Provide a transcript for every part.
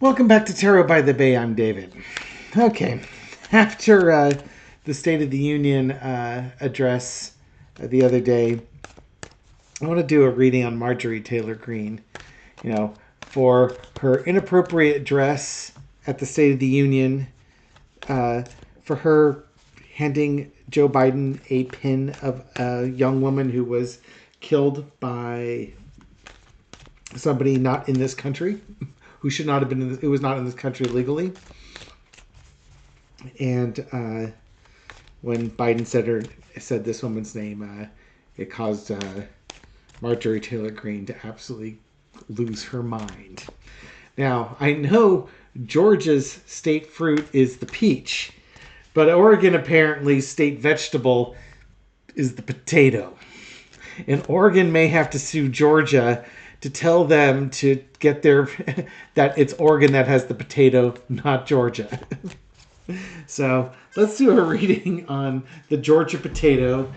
Welcome back to Tarot by the Bay. I'm David. Okay, after the State of the Union address the other day, I want to do a reading on Marjorie Taylor Greene. For her inappropriate dress at the State of the Union, for her handing Joe Biden a pin of a young woman who was killed by somebody not in this country, who should not have been who was not in this country legally. And when Biden said this woman's name, it caused Marjorie Taylor Greene to absolutely lose her mind. Now, I know Georgia's state fruit is the peach, but Oregon apparently state vegetable is the potato. And Oregon may have to sue Georgia to tell them to get their that it's Oregon that has the potato, not Georgia. So let's do a reading on the Georgia potato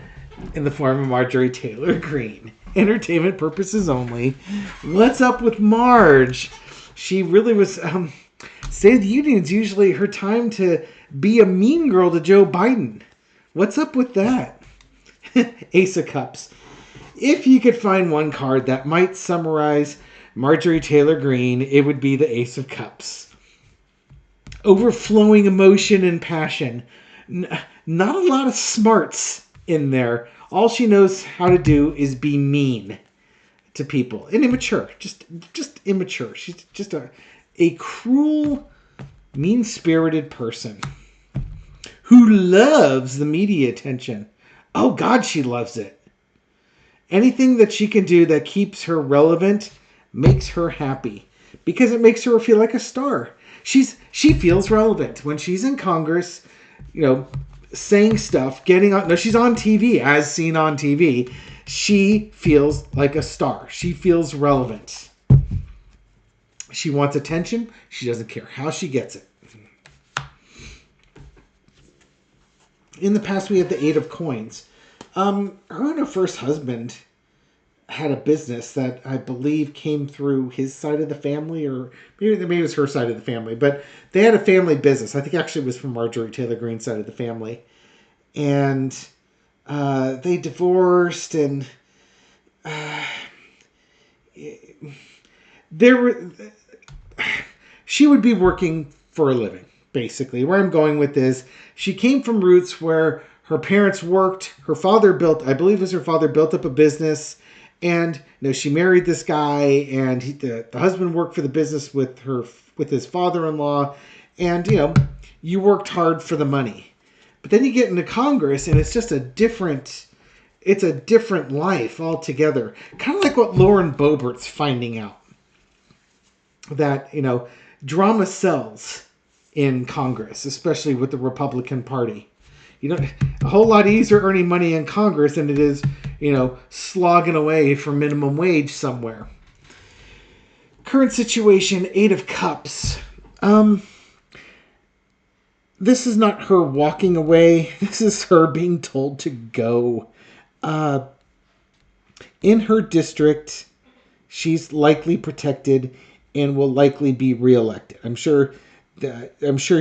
in the form of Marjorie Taylor Greene. Entertainment purposes only. What's up with Marge? She really was. State of the Union is usually her time to be a mean girl to Joe Biden. What's up with that? Ace of Cups. If you could find one card that might summarize Marjorie Taylor Greene, it would be the Ace of Cups. Overflowing emotion and passion. Not a lot of smarts in there. All she knows how to do is be mean to people. And immature. Just immature. She's just a cruel, mean-spirited person who loves the media attention. Oh, God, she loves it. Anything that she can do that keeps her relevant makes her happy because it makes her feel like a star. She feels relevant when she's in Congress, saying stuff, getting on. No, she's on TV, as seen on TV. She feels like a star. She feels relevant. She wants attention. She doesn't care how she gets it. In the past, we had the Eight of Coins. Her and her first husband had a business that I believe came through his side of the family, or maybe it was her side of the family, but they had a family business. I think actually it was from Marjorie Taylor Greene's side of the family. And they divorced, and she would be working for a living, basically. Where I'm going with this, she came from roots where her parents worked. Her father built, I believe it was her father, built up a business. And she married this guy, and the husband worked for the business with his father-in-law. And, you worked hard for the money. But then you get into Congress, and it's just a different life altogether. Kind of like what Lauren Boebert's finding out. That, drama sells in Congress, especially with the Republican Party. A whole lot easier earning money in Congress than it is, slogging away for minimum wage somewhere. Current situation, Eight of Cups. This is not her walking away. This is her being told to go. In her district, she's likely protected and will likely be reelected. I'm sure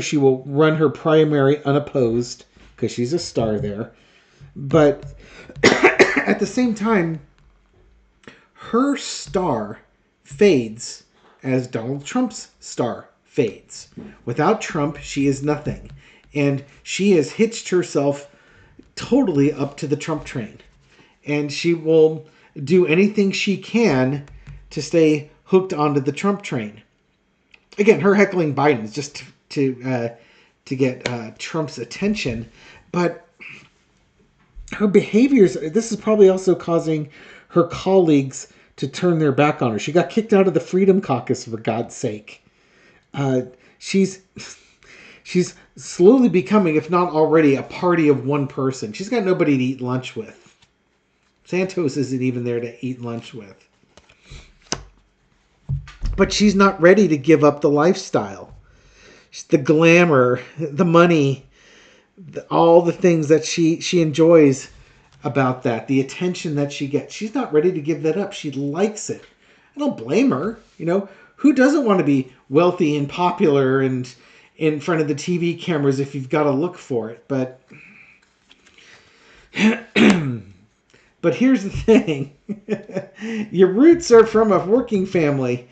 she will run her primary unopposed, because she's a star there. But at the same time, her star fades as Donald Trump's star fades. Without Trump, she is nothing. And she has hitched herself totally up to the Trump train. And she will do anything she can to stay hooked onto the Trump train. Again, her heckling Biden is just to get Trump's attention, but her behaviors, this is probably also causing her colleagues to turn their back on her. She got kicked out of the Freedom Caucus, for God's sake. She's slowly becoming, if not already, a party of one person. She's got nobody to eat lunch with. Santos isn't even there to eat lunch with. But she's not ready to give up the lifestyle. The glamour, the money, all the things that she enjoys about that, the attention that she gets. She's not ready to give that up. She likes it. I don't blame her. who doesn't want to be wealthy and popular and in front of the TV cameras if you've got to look for it? But but here's the thing. Your roots are from a working family,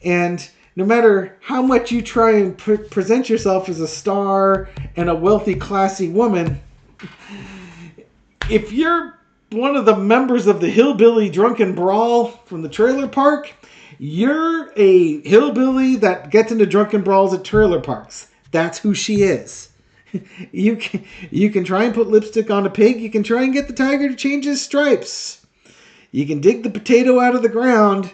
and no matter how much you try and present yourself as a star and a wealthy, classy woman, if you're one of the members of the hillbilly drunken brawl from the trailer park, you're a hillbilly that gets into drunken brawls at trailer parks. That's who she is. You can try and put lipstick on a pig. You can try and get the tiger to change his stripes. You can dig the potato out of the ground,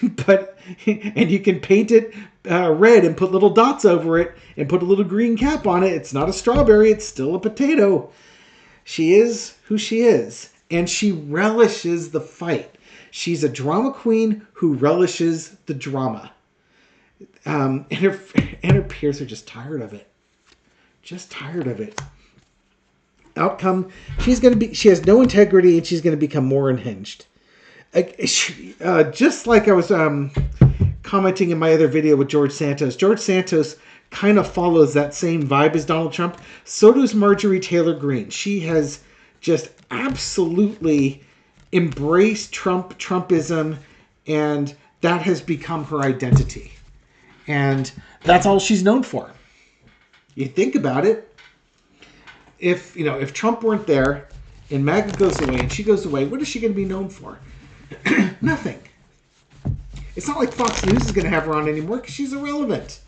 and you can paint it red and put little dots over it and put a little green cap on it. It's not a strawberry. It's still a potato. She is who she is, and she relishes the fight. She's a drama queen who relishes the drama. And her peers are just tired of it. Just tired of it. Outcome, she has no integrity, and she's going to become more unhinged. Just like I was commenting in my other video with George Santos. George Santos kind of follows that same vibe as Donald Trump. So does Marjorie Taylor Greene. She has just absolutely embraced Trumpism, and that has become her identity. And that's all she's known for. You think about it. If Trump weren't there and MAGA goes away and she goes away, what is she going to be known for? Nothing. It's not like Fox News is going to have her on anymore because she's irrelevant.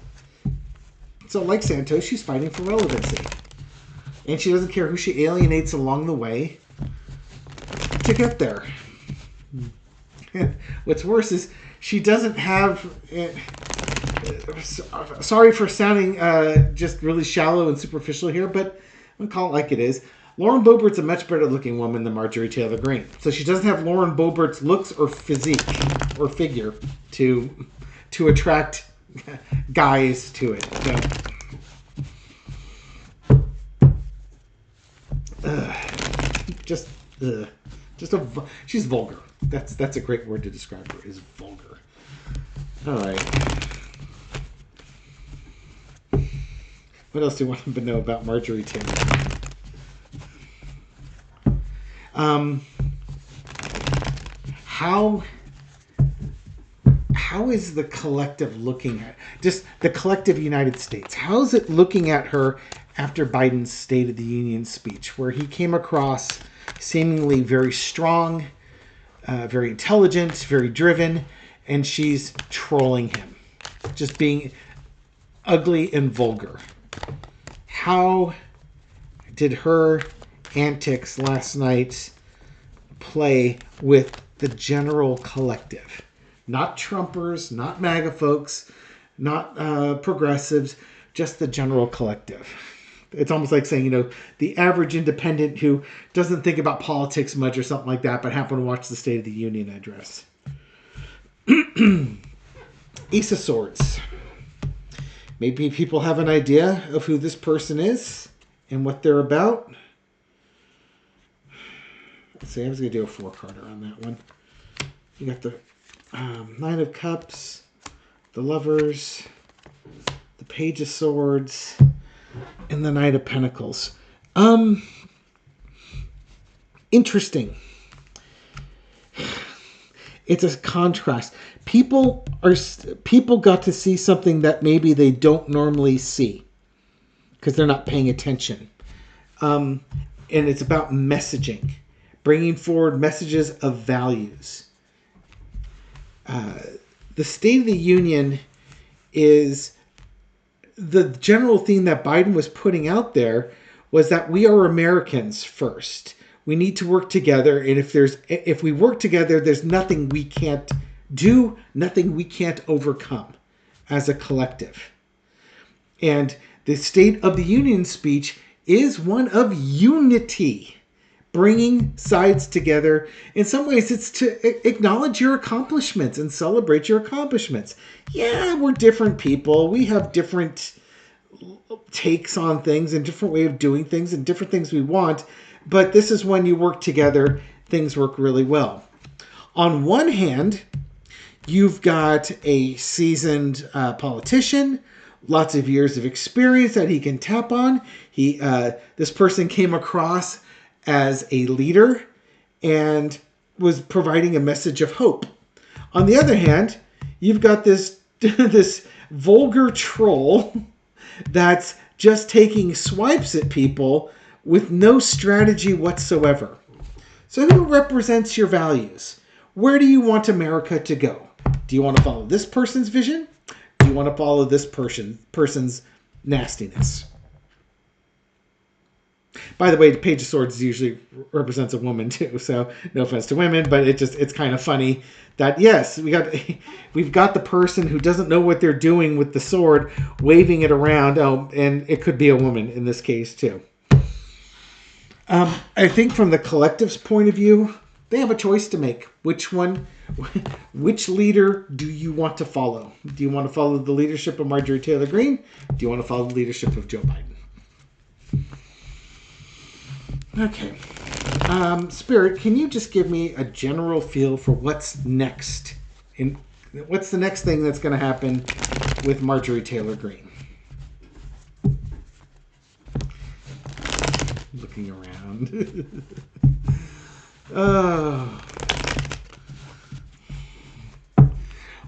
So like Santos, she's fighting for relevancy. And she doesn't care who she alienates along the way to get there. What's worse is she doesn't have... sorry for sounding just really shallow and superficial here, but I'm going to call it like it is. Lauren Boebert's a much better looking woman than Marjorie Taylor Greene. So she doesn't have Lauren Boebert's looks or physique or figure to attract guys to it. So, she's vulgar. That's a great word to describe her, is vulgar. All right. What else do you want to know about Marjorie Taylor? How is the collective looking at just the collective United States? How is it looking at her after Biden's State of the Union speech, where he came across seemingly very strong, very intelligent, very driven, and she's trolling him, just being ugly and vulgar? How did her antics last night play with the general collective? Not Trumpers, not MAGA folks, not progressives, just the general collective. It's almost like saying, the average independent who doesn't think about politics much or something like that, but happened to watch the State of the Union address. Ace of Swords. Maybe people have an idea of who this person is and what they're about. Let's see, I was going to do a 4-parter on that one. You got the Nine of Cups, the Lovers, the Page of Swords, and the Knight of Pentacles. Interesting. It's a contrast. People got to see something that maybe they don't normally see because they're not paying attention. And it's about messaging, bringing forward messages of values. The State of the Union is the general theme that Biden was putting out there was that we are Americans first. We need to work together, and if we work together, there's nothing we can't do, nothing we can't overcome as a collective. And the State of the Union speech is one of unity, bringing sides together. In some ways, it's to acknowledge your accomplishments and celebrate your accomplishments. Yeah, we're different people. We have different takes on things and different way of doing things and different things we want. But this is when you work together, things work really well. On one hand, You've got a seasoned politician, lots of years of experience that he can tap on. This person came across as a leader and was providing a message of hope. On the other hand, you've got this this vulgar troll that's just taking swipes at people with no strategy whatsoever. So who represents your values? Where do you want America to go? Do you want to follow this person's vision? Do you want to follow this person's nastiness? By the way, the Page of Swords usually represents a woman too, so no offense to women, but it's kind of funny that yes, we've got the person who doesn't know what they're doing with the sword, waving it around. Oh, and it could be a woman in this case too. I think from the collective's point of view, they have a choice to make. Which leader do you want to follow? Do you want to follow the leadership of Marjorie Taylor Greene? Do you want to follow the leadership of Joe Biden? Okay. Spirit, can you just give me a general feel for what's next? What's the next thing that's going to happen with Marjorie Taylor Greene? Looking around.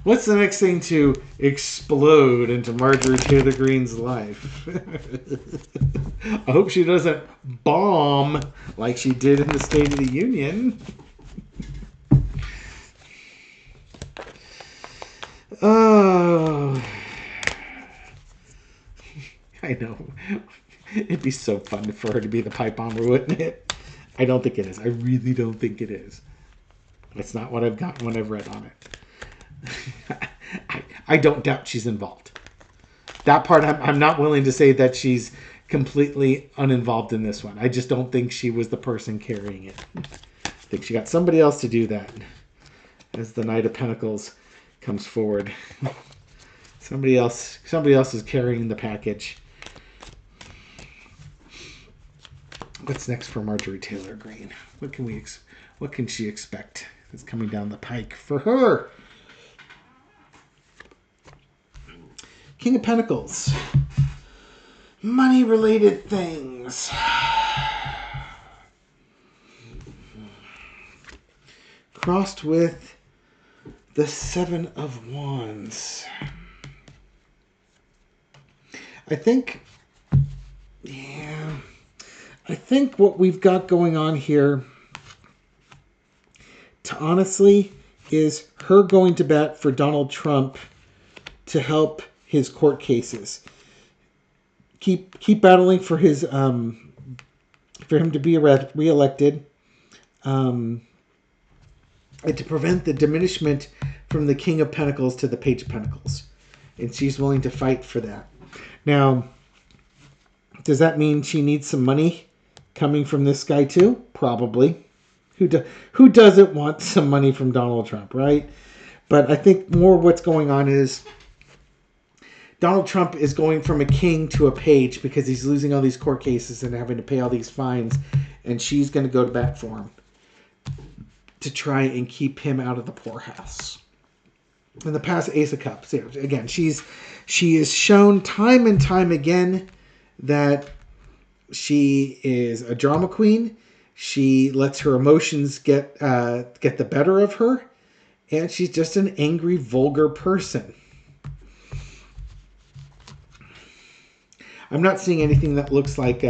What's the next thing to explode into Marjorie Taylor Greene's life? I hope she doesn't bomb like she did in the State of the Union. Oh, I know. It'd be so fun for her to be the pipe bomber, wouldn't it? I don't think it is. I really don't think it is. That's not what I've gotten when I've read on it. I don't doubt she's involved. That part, I'm not willing to say that she's completely uninvolved in this one. I just don't think she was the person carrying it. I think she got somebody else to do that. As the Knight of Pentacles comes forward, somebody else is carrying the package. What's next for Marjorie Taylor Greene? What can she expect that's coming down the pike for her? King of Pentacles. Money-related things. Crossed with the Seven of Wands. I think what we've got going on here, honestly, is her going to bat for Donald Trump to help his court cases. Keep battling for his for him to be reelected, and to prevent the diminishment from the King of Pentacles to the Page of Pentacles. And she's willing to fight for that. Now, does that mean she needs some money coming from this guy too? Probably. Who doesn't want some money from Donald Trump, right? But I think more what's going on is Donald Trump is going from a king to a page because he's losing all these court cases and having to pay all these fines. And she's going to go to bat for him to try and keep him out of the poorhouse. In the past, Ace of Cups. Again, she is shown time and time again that she is a drama queen. She lets her emotions get the better of her. And she's just an angry, vulgar person. I'm not seeing anything that looks like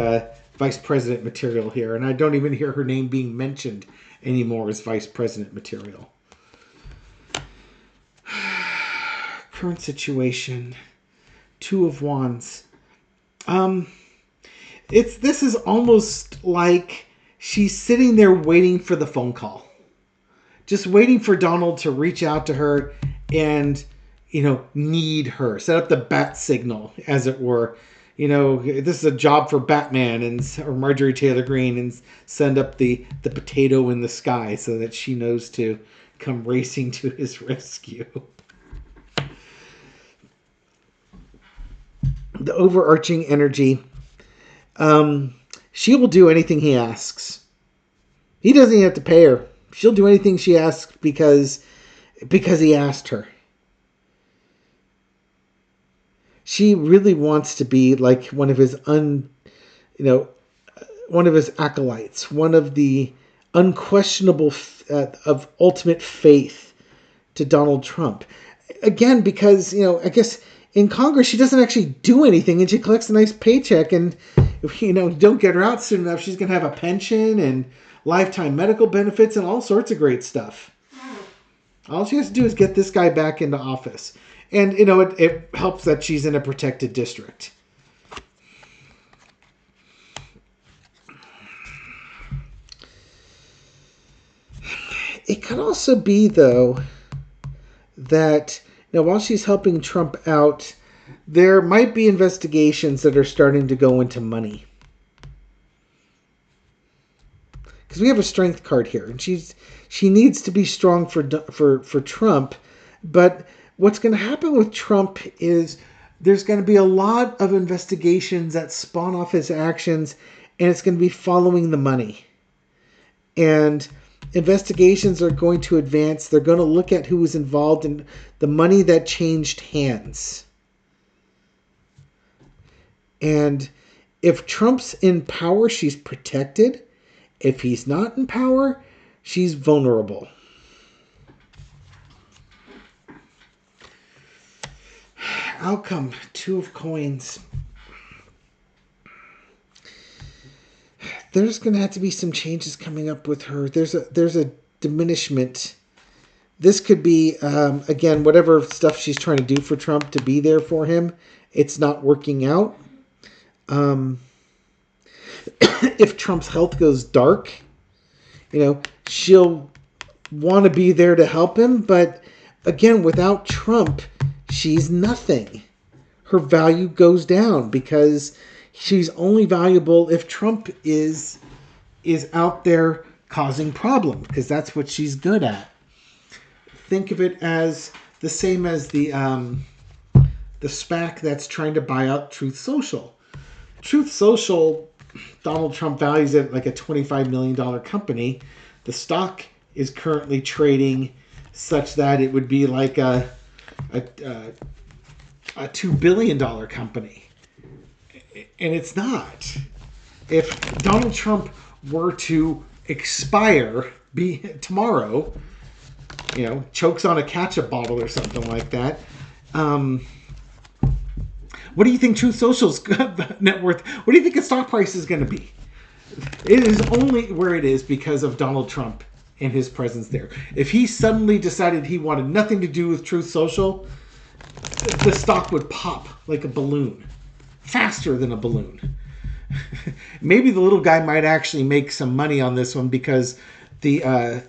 vice president material here. And I don't even hear her name being mentioned anymore as vice president material. Current situation. Two of Wands. This is almost like she's sitting there waiting for the phone call. Just waiting for Donald to reach out to her and, need her. Set up the bat signal, as it were. This is a job for Batman or Marjorie Taylor Greene, and send up the potato in the sky so that she knows to come racing to his rescue. The overarching energy. She will do anything he asks. He doesn't even have to pay her. She'll do anything she asks because because he asked her. She really wants to be like one of his one of his acolytes, one of the unquestionable of ultimate faith to Donald Trump. Again, because, I guess in Congress she doesn't actually do anything and she collects a nice paycheck, and if don't get her out soon enough, she's going to have a pension and lifetime medical benefits and all sorts of great stuff. All she has to do is get this guy back into office. And, it helps that she's in a protected district. It could also be, though, that while she's helping Trump out, there might be investigations that are starting to go into money. Because we have a strength card here, and she needs to be strong for Trump. But what's going to happen with Trump is there's going to be a lot of investigations that spawn off his actions, and it's going to be following the money. And investigations are going to advance. They're going to look at who was involved in the money that changed hands. And if Trump's in power, she's protected. If he's not in power, she's vulnerable. Outcome, 2 of coins. There's going to have to be some changes coming up with her. There's a diminishment. This could be, again, whatever stuff she's trying to do for Trump to be there for him, it's not working out. If Trump's health goes dark, she'll want to be there to help him. But again, without Trump, she's nothing. Her value goes down because she's only valuable if Trump is out there causing problems, because that's what she's good at. Think of it as the same as the SPAC that's trying to buy out Truth Social. Truth Social, Donald Trump values it like a $25 million company. The stock is currently trading such that it would be like a $2 billion company. And it's not. If Donald Trump were to expire tomorrow, chokes on a ketchup bottle or something like that, what do you think Truth Social's net worth? What do you think its stock price is going to be? It is only where it is because of Donald Trump and his presence there. If he suddenly decided he wanted nothing to do with Truth Social, the stock would pop like a balloon, faster than a balloon. Maybe the little guy might actually make some money on this one because the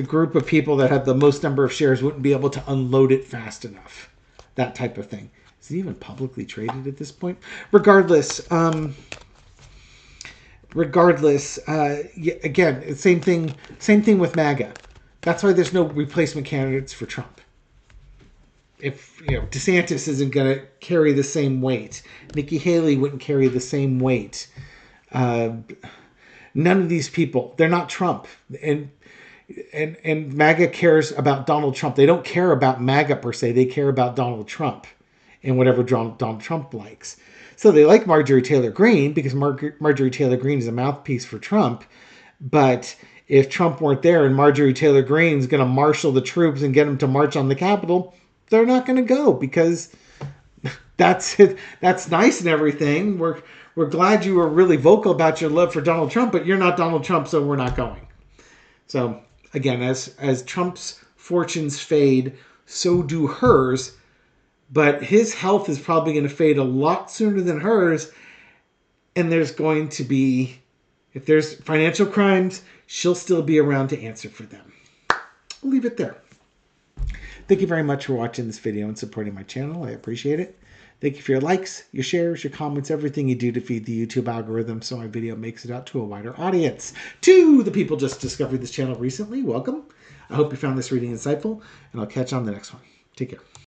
group of people that have the most number of shares wouldn't be able to unload it fast enough. That type of thing. Is it even publicly traded at this point? Regardless, again, same thing with MAGA. That's why there's no replacement candidates for Trump. If DeSantis isn't going to carry the same weight, Nikki Haley wouldn't carry the same weight. None of these people, they're not Trump, and MAGA cares about Donald Trump. They don't care about MAGA per se. They care about Donald Trump and whatever Donald Trump likes. So they like Marjorie Taylor Greene because Marjorie Taylor Greene is a mouthpiece for Trump. But if Trump weren't there and Marjorie Taylor Greene is going to marshal the troops and get them to march on the Capitol, they're not going to go because that's it. That's nice and everything. We're glad you were really vocal about your love for Donald Trump, but you're not Donald Trump, so we're not going. So again, as Trump's fortunes fade, so do hers. But his health is probably going to fade a lot sooner than hers. And there's going to be, if there's financial crimes, she'll still be around to answer for them. I'll leave it there. Thank you very much for watching this video and supporting my channel. I appreciate it. Thank you for your likes, your shares, your comments, everything you do to feed the YouTube algorithm so my video makes it out to a wider audience. To the people just discovered this channel recently, welcome. I hope you found this reading insightful, and I'll catch you on the next one. Take care.